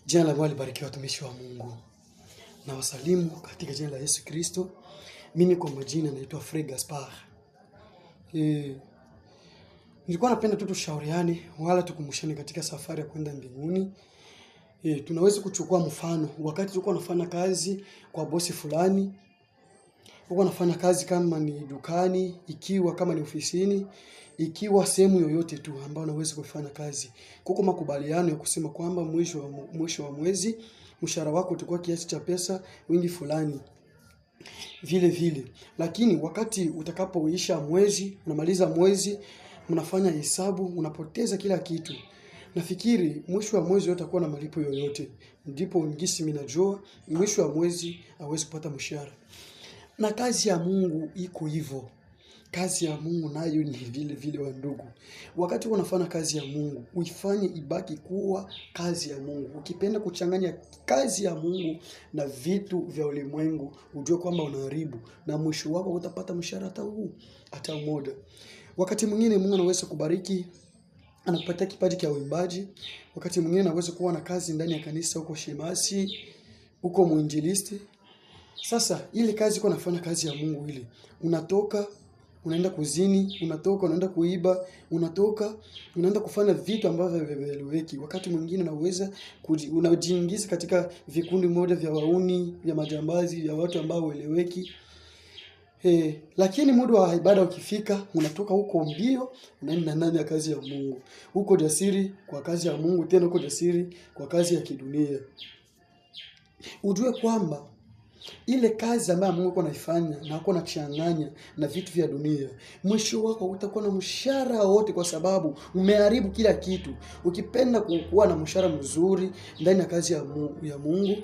Jina la Bwana libarikiwe, watumishi wa Mungu. Na wasalimu katika jina la Yesu Kristo. Mimi kwa majina naitwa Frere Gaspard. Nilikuwa napenda tu tushauriane wala tukumbushane katika safari ya kwenda mbinguni. Tunaweza kuchukua mfano wakati tulikuwa tunafanya kazi kwa bosi fulani. Tulikuwa tunafanya kazi kama ni dukani, ikiwa kama ni ofisini, ikiwa sehemu yoyote tu ambayo unaweza kufanya kazi. Kuko makubaliano ya kusema kwamba mwisho wa mwezi mshahara wako utakuwa kiasi cha pesa wingi fulani. Vile. Lakini wakati utakapoisha mwezi, unamaliza mwezi, unafanya hesabu, unapoteza kila kitu. Nafikiri mwisho wa mwezi utakuwa na malipo yoyote. Ndipo ngisi mimi najua mwisho wa mwezi hawezi kupata mshahara. Na kazi ya Mungu iko hivyo. Kazi ya Mungu nayo ni vile wa ndugu. Wakati unafanya kazi ya Mungu, uifanye ibaki kuwa kazi ya Mungu. Ukipenda kuchanganya kazi ya Mungu na vitu vya ulimwengu, ujue kwamba unaharibu na mwisho wako utapata mshahara hata mmoja. Wakati mwingine Mungu anaweza kubariki, anakupatia kipaji cha uimbaji. Wakati mwingine anaweza kuwa na kazi ndani ya kanisa, huko shemasi, huko mwinjilisti. Sasa ile kazi kwa nafanya kazi ya Mungu ile. Unatoka unaenda kuzini, unatoka unaenda kuiba, unatoka unaenda kufanya vitu ambavyo havieleweki. Wakati mwingine unaweza unajiingiza katika vikundi moja vya wauni, vya majambazi, vya watu ambao hawaeleweki. Lakini muda wa ibada ukifika, unatoka huko mbio, unaenda ndani ya kazi ya Mungu. Uko jasiri kwa kazi ya Mungu, tena uko jasiri kwa kazi ya kidunia. Ujue kwamba ile kazi ambayo Mungu yuko anaifanya na uko unachanganya na vitu vya dunia, mwisho wako utakuwa na mshahara wote, kwa sababu umeharibu kila kitu. Ukipenda kuwa na mshahara mzuri ndani ya kazi ya Mungu,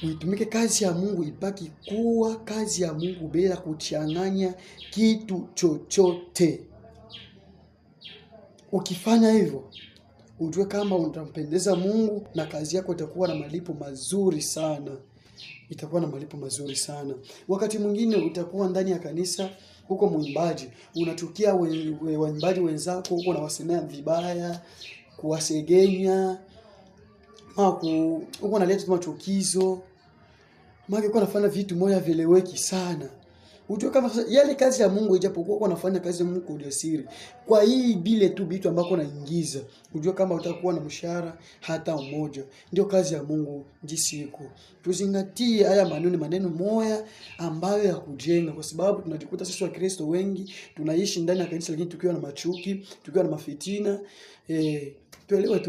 uitumike kazi ya Mungu ibaki kuwa kazi ya Mungu bila kuchanganya kitu chochote. Ukifanya hivyo, ujue kama utampendeza Mungu na kazi yako itakuwa na malipo mazuri sana. Itakuwa na malipo mazuri sana. Wakati mwingine utakuwa ndani ya kanisa, huko mwimbaji, unachukia waimbaji wenzako, huko unawasemea vibaya, kuwasegenya, huko unaleta machukizo. Maana uko unafanya vitu moja vieleweki sana. Ujue kama yale kazi ya Mungu, ijapokuwa uko unafanya kazi ya Mungu kwa ujasiri, kwa hii bile tu vitu ambako unaingiza, ujue kama utakuwa na mshahara hata mmoja. Ndio kazi ya Mungu jinsi iko. Tuzingatie haya maneno moya ambayo ya kujenga, kwa sababu tunajikuta sisi wa Kristo wengi tunaishi ndani ya kanisa, lakini tukiwa na machuki, tukiwa na mafitina. Tuelewe